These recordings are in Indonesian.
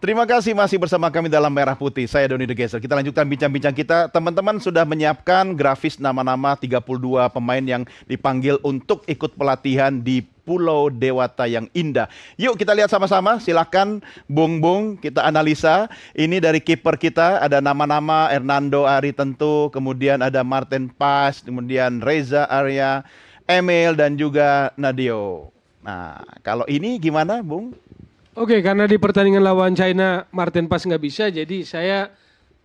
Terima kasih masih bersama kami dalam Merah Putih. Saya Doni The Geser. Kita lanjutkan bincang-bincang kita. Teman-teman sudah menyiapkan grafis nama-nama 32 pemain yang dipanggil untuk ikut pelatihan di Pulau Dewata yang indah. Yuk kita lihat sama-sama. Silakan Bung, kita analisa. Ini dari kiper kita ada nama-nama Hernando Ari tentu, kemudian ada Martin Pas, kemudian Reza Arya, Emil dan juga Nadio. Nah, kalau ini gimana, Bung? Oke, karena di pertandingan lawan China Martin Pas nggak bisa, jadi saya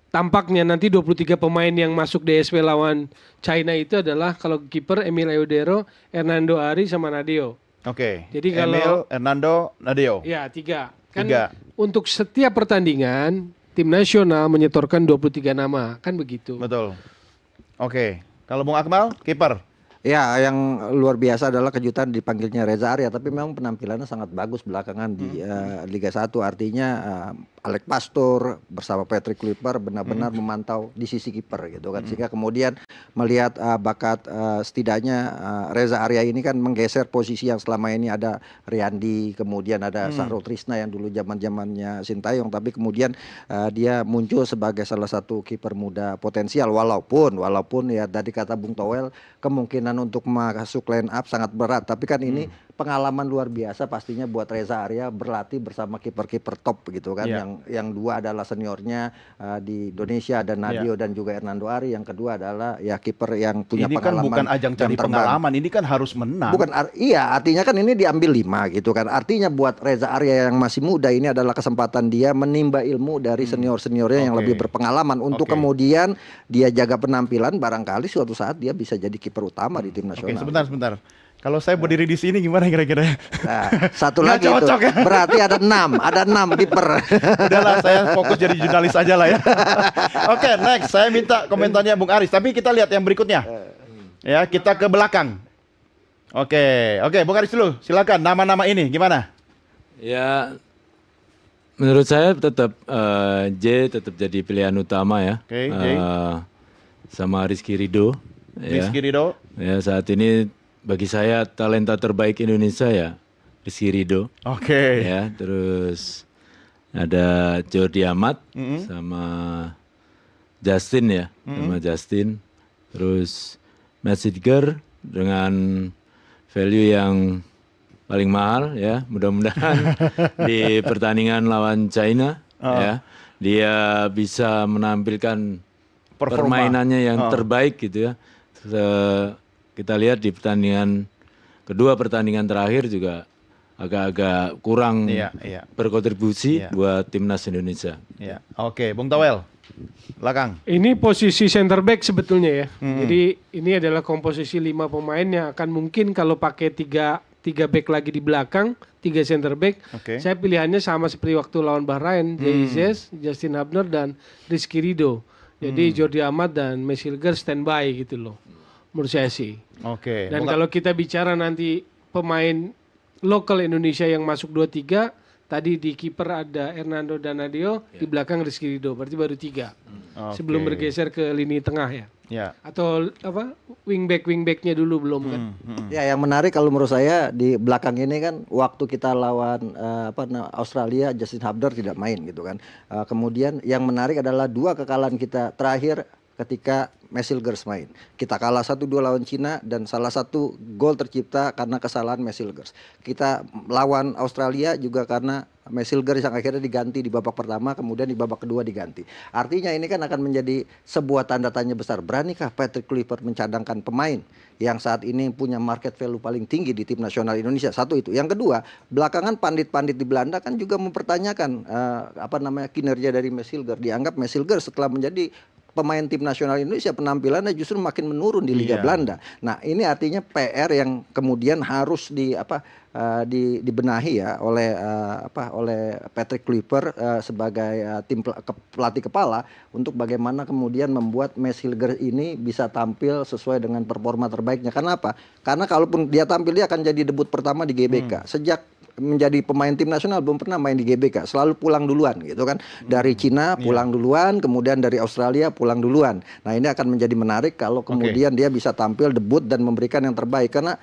tampaknya nanti 23 pemain yang masuk DSW lawan China itu adalah kalau kiper Emil Eudero, Hernando Ari sama Nadio. Oke. Jadi Emil, kalau Hernando, Nadio. ya tiga. Kan Tiga. untuk setiap pertandingan tim nasional menyetorkan 23 nama, kan begitu. Betul. Oke. Kalau Bung Akmal, kiper. Ya, yang luar biasa adalah kejutan dipanggilnya Reza Arya, tapi memang penampilannya sangat bagus belakangan di Liga 1. Artinya Alec Pastur bersama Patrick Kluivert benar-benar memantau di sisi kiper gitu kan. Sehingga kemudian melihat bakat setidaknya Reza Arya ini kan menggeser posisi yang selama ini ada Riyandi, kemudian ada Sahrul Trisna yang dulu zaman-zamannya Sintayong, tapi kemudian dia muncul sebagai salah satu kiper muda potensial walaupun ya tadi kata Bung Towel kemungkinan untuk masuk line up sangat berat, tapi kan ini pengalaman luar biasa pastinya buat Reza Arya berlatih bersama kiper-kiper top gitu kan. Yang dua adalah seniornya di Indonesia ada Nadio dan juga Hernando Ari, yang kedua adalah ya kiper yang punya ini pengalaman. Ini kan bukan ajang cari pengalaman, ini kan harus menang. Bukan, iya artinya kan ini diambil 5 gitu kan. Artinya buat Reza Arya yang masih muda ini adalah kesempatan dia menimba ilmu dari senior-seniornya yang lebih berpengalaman untuk kemudian dia jaga penampilan, barangkali suatu saat dia bisa jadi kiper utama di tim nasional. Oke, sebentar. Kalau saya berdiri di sini gimana kira-kira? Nah, satu lagi itu. Ya? Berarti ada 6 kiper. Udahlah, saya fokus jadi jurnalis aja lah ya. Oke, next. Saya minta komentarnya Bung Aris. Tapi kita lihat yang berikutnya. Ya, kita ke belakang. Oke, Bung Aris dulu. Silakan. Nama-nama ini gimana? Ya, menurut saya tetap J tetap jadi pilihan utama ya. Oke, J. Sama Rizky Ridho. Rizky Ridho. Ya, saat ini bagi saya talenta terbaik Indonesia ya Rizky Ridho. Oke. Ya, terus ada Jordi Amat sama Justin ya, sama Justin. Terus Matt Sidger dengan value yang paling mahal ya, mudah-mudahan di pertandingan lawan China ya dia bisa menampilkan permainannya yang terbaik gitu ya. Kita lihat di kedua pertandingan terakhir juga agak-agak kurang berkontribusi buat timnas Indonesia. Iya. Oke, Bung Towel, belakang. Ini posisi center back sebetulnya ya. Jadi ini adalah komposisi 5 pemain yang akan mungkin kalau pakai tiga back lagi di belakang, 3 center back. Saya pilihannya sama seperti waktu lawan Bahrain, Jay Justin Hubner dan Rizky Ridho. Jadi Jordi Amat dan Mesilger standby gitu loh. Menurut saya sih. Oke. Dan kalau kita bicara nanti pemain lokal Indonesia yang masuk 2-3, tadi di kiper ada Hernando dan Nadio, di belakang Rizky Ridho, berarti baru 3. Sebelum bergeser ke lini tengah ya. Atau apa? Wingbacknya dulu belum kan? Ya, yang menarik kalau menurut saya di belakang ini kan waktu kita lawan Australia, Justin Hubner tidak main gitu kan. Kemudian yang menarik adalah 2 kekalahan kita terakhir ketika Mesilgers main. Kita kalah 1-2 lawan Cina dan salah satu gol tercipta karena kesalahan Mesilgers. Kita lawan Australia juga karena Mesilgers yang akhirnya diganti di babak pertama, kemudian di babak kedua diganti. Artinya ini kan akan menjadi sebuah tanda tanya besar. Beranikah Patrick Kluivert mencadangkan pemain yang saat ini punya market value paling tinggi di tim nasional Indonesia? Satu itu. Yang kedua, belakangan pandit-pandit di Belanda kan juga mempertanyakan kinerja dari Mesilgers. Dianggap Mesilgers setelah menjadi pemain tim nasional Indonesia penampilannya justru makin menurun di Liga Belanda. Nah, ini artinya PR yang kemudian harus dibenahi ya oleh Patrick Kluivert sebagai tim pelatih kepala untuk bagaimana kemudian membuat Mesilgers ini bisa tampil sesuai dengan performa terbaiknya. Karena apa? Karena kalaupun dia tampil dia akan jadi debut pertama di GBK. Sejak menjadi pemain tim nasional belum pernah main di GBK, selalu pulang duluan gitu kan. Dari Cina pulang duluan, kemudian dari Australia pulang duluan. Nah, ini akan menjadi menarik kalau kemudian dia bisa tampil debut dan memberikan yang terbaik, karena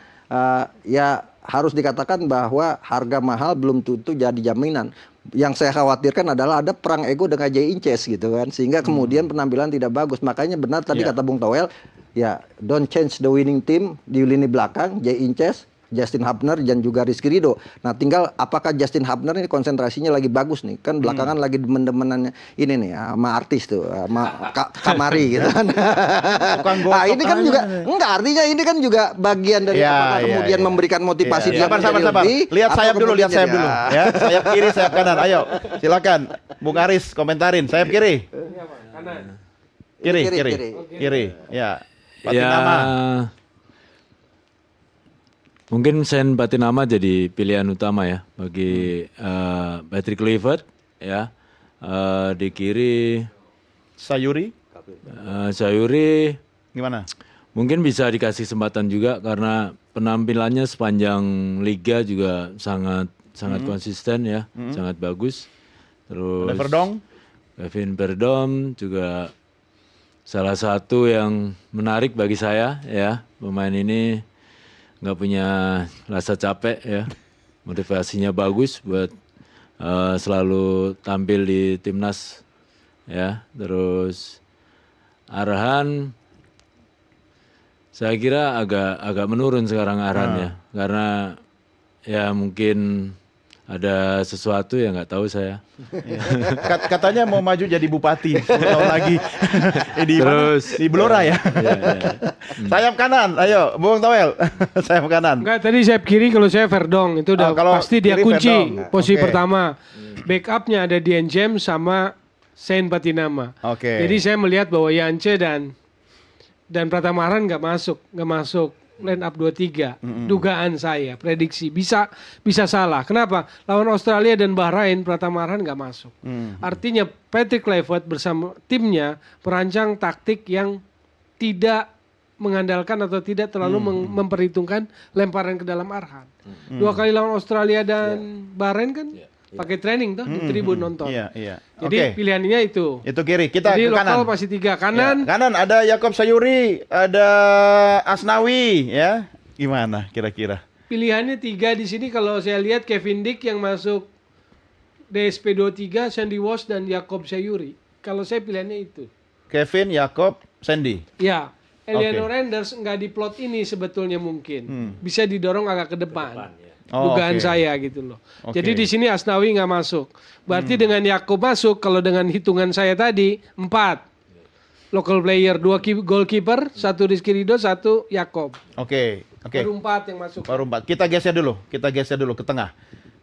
ya harus dikatakan bahwa harga mahal belum tentu jadi jaminan. Yang saya khawatirkan adalah ada perang ego dengan Jay Inches gitu kan, sehingga kemudian penampilan tidak bagus. Makanya benar tadi kata Bung Toel, ya don't change the winning team di lini belakang, Jay Inches, Justin Hubner dan juga Rizky Ridho. Nah, tinggal apakah Justin Hubner ini konsentrasinya lagi bagus nih? Kan belakangan lagi demen-demenannya ini nih sama artis tuh, sama Kamari gitu kan. Nah, ini kan juga enggak, artinya ini kan juga bagian dari apakah kemudian memberikan motivasi dia sabar. lebih. Lihat sayap dulu ya. Sayap kiri, sayap kanan. Ayo, silakan Bung Aris komentarin. Sayap kiri. Kanan. Kiri. Ya. Ya, Patinama. mungkin Sen Patinama jadi pilihan utama ya bagi Patrick Kluivert ya. Di kiri Sayuri Sayuri gimana? mungkin bisa dikasih kesempatan juga karena penampilannya sepanjang liga juga sangat konsisten ya, sangat bagus. Terus Ada Verdong? Kevin Verdom juga salah satu yang menarik bagi saya ya. Pemain ini nggak punya rasa capek ya, motivasinya bagus buat selalu tampil di timnas ya. Terus Arhan saya kira agak menurun sekarang Arhan ya, karena ya mungkin ada sesuatu yang nggak tahu saya. Katanya mau maju jadi bupati 10 tahun lagi. Di Blora ya. Sayap kanan, ayo Bung Toel. Sayap kanan. Enggak, tadi sayap kiri, kalau saya Verdong itu udah kalau pasti dia kiri kunci Verdong. posisi Oke. pertama. Backupnya ada Dian James sama Sen Patinama. Oke. Jadi saya melihat bahwa Yance dan Pratama Arhan nggak masuk line up 2-3. Dugaan saya, prediksi bisa salah. Kenapa? Lawan Australia dan Bahrain Pratama Arhan nggak masuk. Artinya Patrick Kluivert bersama timnya merancang taktik yang tidak mengandalkan atau tidak terlalu memperhitungkan lemparan ke dalam Arhan. 2 kali lawan Australia dan Bahrain kan pakai training tuh di tribun nonton. Iya. Jadi pilihannya itu. Itu kiri. Kita Jadi ke kanan. lokal pasti 3 kanan. Ya, kanan ada Yakob Sayuri, ada Asnawi ya. Gimana kira-kira? Pilihannya 3 di sini kalau saya lihat Kevin Dick yang masuk DSP 23, Sandy Walsh dan Yakob Sayuri. Kalau saya pilihannya itu. Kevin, Yakob, Sandy. Ya, Eleanor Renders nggak di plot ini sebetulnya mungkin. Bisa didorong agak ke depan. Dugaan saya gitu loh. Jadi di sini Asnawi nggak masuk. Berarti dengan Yakob masuk, kalau dengan hitungan saya tadi 4 local player, 2 goalkeeper, 1 Rizky Ridho, 1 Yakob. Oke. Baru 4 yang masuk. Baru 4. Kita geser dulu ke tengah.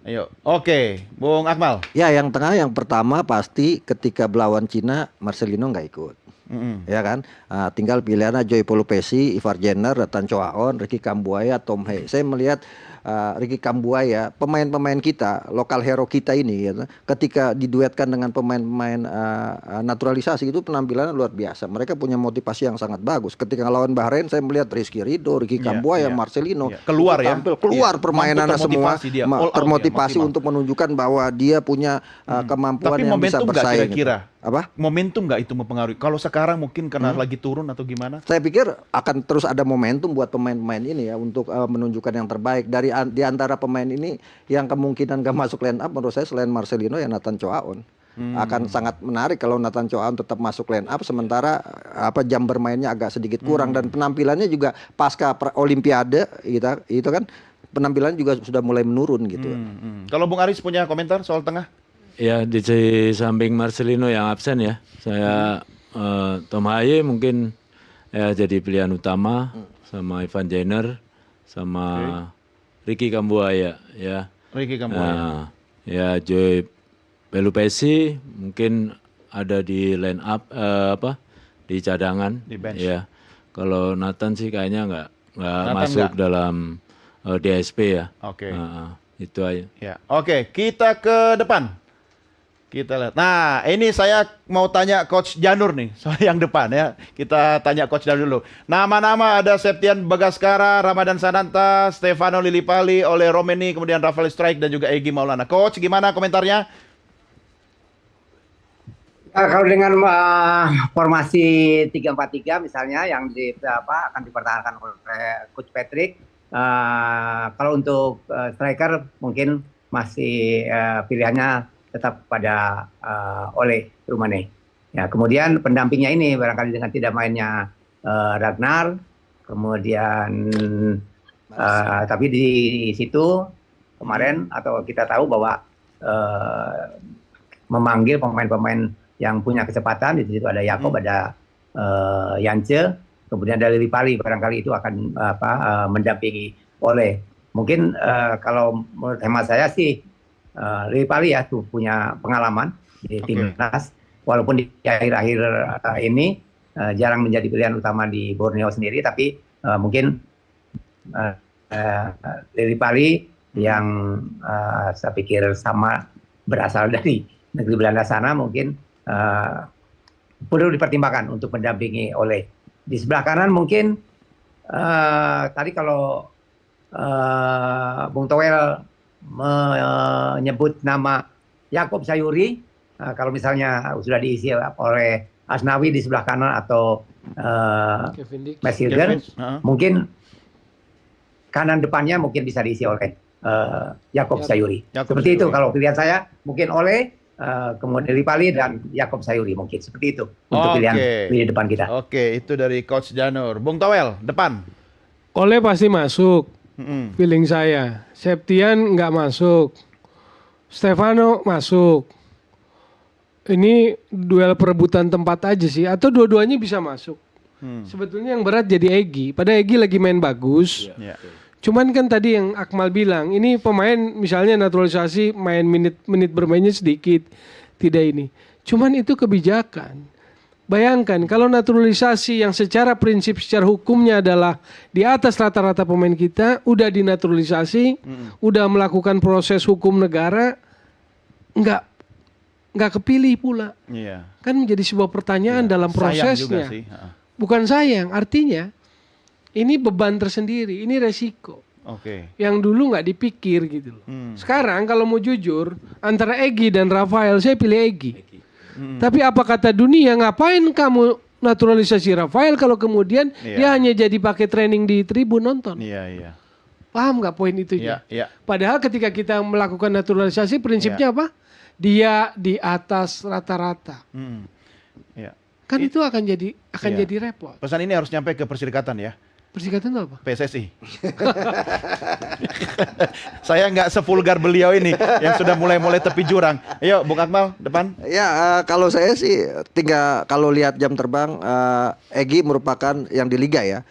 Ayo. Oke, Bung Akmal. Ya, yang tengah yang pertama pasti ketika melawan Cina Marcelino nggak ikut. Ya kan, tinggal pilihannya Joy Polupesi, Ivar Jenner, Nathan Choaon, Ricky Kambuaya, Tom Hay. Saya melihat Ricky Kambuaya, pemain-pemain kita, lokal hero kita ini, gitu, ketika diduetkan dengan pemain-pemain naturalisasi itu penampilannya luar biasa. Mereka punya motivasi yang sangat bagus. Ketika lawan Bahrain, saya melihat Rizky Ridho, Ricky Kambuaya, Marcelino keluar permainannya semua, termotivasi untuk menunjukkan bahwa dia punya kemampuan Tapi yang bisa momentum bersaing. kira-kira? Apa? Momentum nggak itu mempengaruhi? Kalau sekarang mungkin karena lagi turun atau gimana? Saya pikir akan terus ada momentum buat pemain-pemain ini ya untuk menunjukkan yang terbaik dari di antara pemain ini yang kemungkinan gak masuk line up menurut saya selain Marcelino ya Nathan Choaon. Akan sangat menarik kalau Nathan Choaon tetap masuk line up sementara jam bermainnya agak sedikit kurang dan penampilannya juga pasca Olimpiade itu kan penampilan juga sudah mulai menurun gitu. Kalau Bung Aris punya komentar soal tengah? Ya di samping Marcelino yang absen ya, saya Tom Haye mungkin ya jadi pilihan utama sama Ivan Jenner sama Ricky Kambuaya ya. Ricky Kambuaya. Ya Joy Pelupesi mungkin ada di line up di cadangan Di bench. ya. Kalau Nathan sih kayaknya nggak Nathan masuk nggak. dalam DSP ya. Oke. Itu aja. Ya. Oke, kita ke depan. Kita lihat. Nah, ini saya mau tanya Coach Janur nih, soal yang depan ya. Kita tanya Coach Janur dulu. Nama-nama ada Septian Bagaskara, Ramadan Sananta, Stefano Lillipali, Ole Romeni, kemudian Rafael Strike dan juga Egy Maulana. Coach, gimana komentarnya? Kalau dengan formasi 3-4-3 misalnya yang akan dipertahankan oleh Coach Patrick, kalau untuk striker mungkin masih pilihannya tetap pada Ole Rumane. Ya, kemudian pendampingnya ini barangkali dengan tidak mainnya Ragnar, kemudian tapi di situ kemarin atau kita tahu bahwa memanggil pemain-pemain yang punya kecepatan. Di situ ada Jakob, ada Yance, kemudian ada Lillipali, barangkali itu akan mendampingi Ole. Mungkin kalau menurut hemat saya sih Lillipali ya tuh punya pengalaman di timnas, walaupun di akhir-akhir ini jarang menjadi pilihan utama di Borneo sendiri, tapi mungkin Lillipali yang saya pikir sama berasal dari negeri Belanda sana, mungkin perlu dipertimbangkan untuk mendampingi Ole. Di sebelah kanan mungkin tadi kalau Bung Toel menyebut nama Yakob Sayuri, kalau misalnya sudah diisi oleh Asnawi di sebelah kanan atau Max Hilger, mungkin kanan depannya mungkin bisa diisi oleh Yakob Sayuri. Seperti itu kalau pilihan saya, mungkin Ole, kemudian Lillipali dan Yakob Sayuri, mungkin seperti itu untuk pilihan depan kita. Oke, itu dari Coach Janur. Bung Toel, depan. Ole pasti masuk, feeling saya. Septian nggak masuk, Stefano masuk. Ini duel perebutan tempat aja sih, atau dua-duanya bisa masuk. Sebetulnya yang berat jadi Egy. Pada Egy lagi main bagus. Cuman kan tadi yang Akmal bilang, ini pemain misalnya naturalisasi main menit bermainnya sedikit, tidak ini. Cuman itu kebijakan. Bayangkan kalau naturalisasi yang secara prinsip, secara hukumnya adalah di atas rata-rata pemain kita, udah dinaturalisasi, udah melakukan proses hukum negara, nggak kepilih pula. Kan menjadi sebuah pertanyaan dalam prosesnya. Bukan sayang, artinya ini beban tersendiri, ini resiko. Yang dulu nggak dipikir gitu loh. Sekarang kalau mau jujur, antara Egy dan Rafael, saya pilih Egy. Tapi apa kata dunia, ngapain kamu naturalisasi Rafael kalau kemudian dia hanya jadi pakai training di tribun nonton? Paham nggak poin itu? Padahal ketika kita melakukan naturalisasi, prinsipnya apa? Dia di atas rata-rata. Kan itu akan jadi repot. Pesan ini harus nyampe ke perserikatan ya. Perserikatan itu apa? PSSI. Saya nggak sevulgar beliau ini yang sudah mulai tepi jurang. Ayo, Bung Akmal, depan. Ya, kalau saya sih tinggal kalau lihat jam terbang, Egy merupakan yang di liga ya,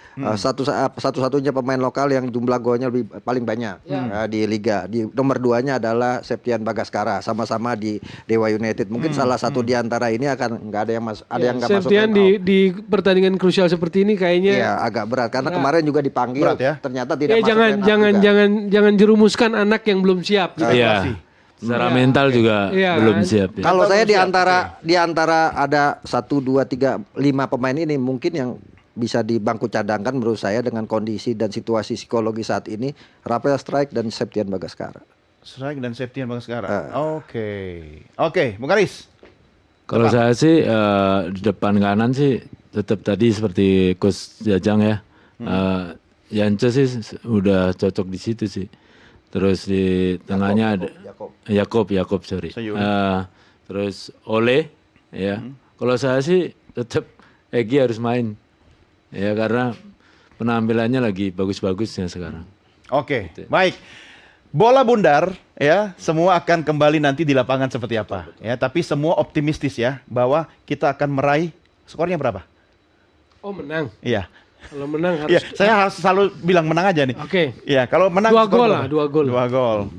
satu-satunya pemain lokal yang jumlah golnya paling banyak di liga. Di nomor 2-nya adalah Septian Bagaskara, sama-sama di Dewa United. Mungkin salah satu di antara ini akan nggak ada yang yang nggak masuk. Septian di pertandingan krusial seperti ini kayaknya ya agak berat karena kemarin juga dipanggil, ternyata tidak masuk. Jangan jerumuskan anak yang belum siap. Iya. Secara mental juga belum siap. Ya. Kalau saya di antara ada 1, 2, 3, 5 pemain ini mungkin yang bisa di bangku cadangkan menurut saya dengan kondisi dan situasi psikologi saat ini, Rafael Strijk dan Septian Bagaskara. Strijk dan Septian Bagaskara. Oke, Bung Karis. Kalau saya sih di depan kanan sih tetap tadi seperti Coach Jajang ya. Yance sih udah cocok di situ sih. Terus di tengahnya ada Jakob, sorry. Terus Ole, ya. Kalau saya sih tetap Egy harus main, ya karena penampilannya lagi bagus-bagusnya sekarang. Oke, baik. Bola bundar, ya, semua akan kembali nanti di lapangan seperti apa, ya. Tapi semua optimistis ya bahwa kita akan meraih. Skornya berapa? Oh, menang. Iya. Kalau menang harus. Ya, saya harus selalu bilang menang aja nih. Iya, kalau menang 2 gol lah, 2 gol. 2 gol.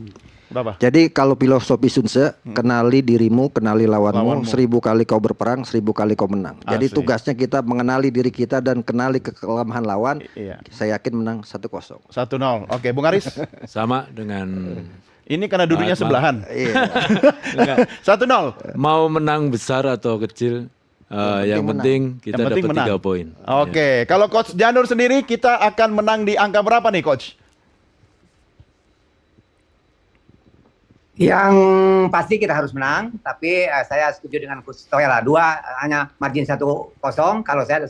Berapa? Jadi kalau filosofi Sun Tzu, kenali dirimu, kenali lawanmu. 1000 kali kau berperang, 1000 kali kau menang. Jadi tugasnya kita mengenali diri kita dan kenali kelemahan lawan. Saya yakin menang 1-0. 1-0. Oke, Bung Aris. Sama dengan ini karena duduknya sebelahan. 1-0. Mau menang besar atau kecil, yang penting kita dapat 3 poin. Oke, kalau Coach Janur sendiri kita akan menang di angka berapa nih, Coach? Yang pasti kita harus menang, tapi saya setuju dengan Coach Toel lah. Hanya margin 1-0. Kalau saya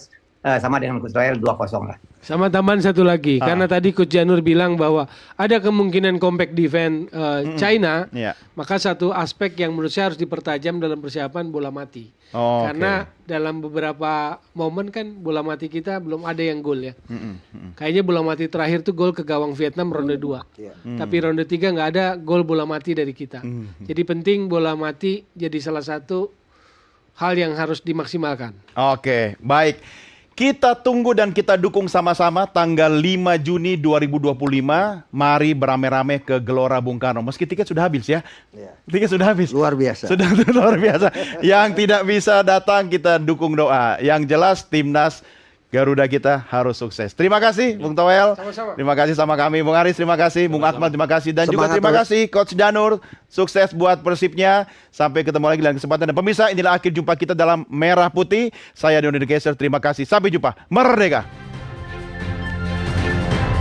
sama dengan Coach Toel 2-0 lah. Sama tambahan satu lagi, karena tadi Coach Janur bilang bahwa ada kemungkinan compact defense China, maka satu aspek yang menurut saya harus dipertajam dalam persiapan bola mati. Karena dalam beberapa momen kan bola mati kita belum ada yang gol ya. Kayaknya bola mati terakhir tuh gol ke gawang Vietnam ronde 2. Tapi ronde 3 nggak ada gol bola mati dari kita. Jadi penting bola mati jadi salah satu hal yang harus dimaksimalkan. Oke, baik. Kita tunggu dan kita dukung sama-sama tanggal 5 Juni 2025. Mari beramai-ramai ke Gelora Bung Karno. Meski tiket sudah habis ya. Tiket sudah habis. Luar biasa. Sudah luar biasa. Yang tidak bisa datang kita dukung doa. Yang jelas timnas Garuda kita harus sukses. Terima kasih Bung Toel. Sama-sama. Terima kasih sama kami. Bung Aris terima kasih. Bung Akmal terima kasih. Dan juga terima kasih Coach Janur. Sukses buat Persibnya. Sampai ketemu lagi dalam kesempatan. Dan pemirsa, inilah akhir jumpa kita dalam Merah Putih. Saya Doni The Geser. Terima kasih. Sampai jumpa. Merdeka!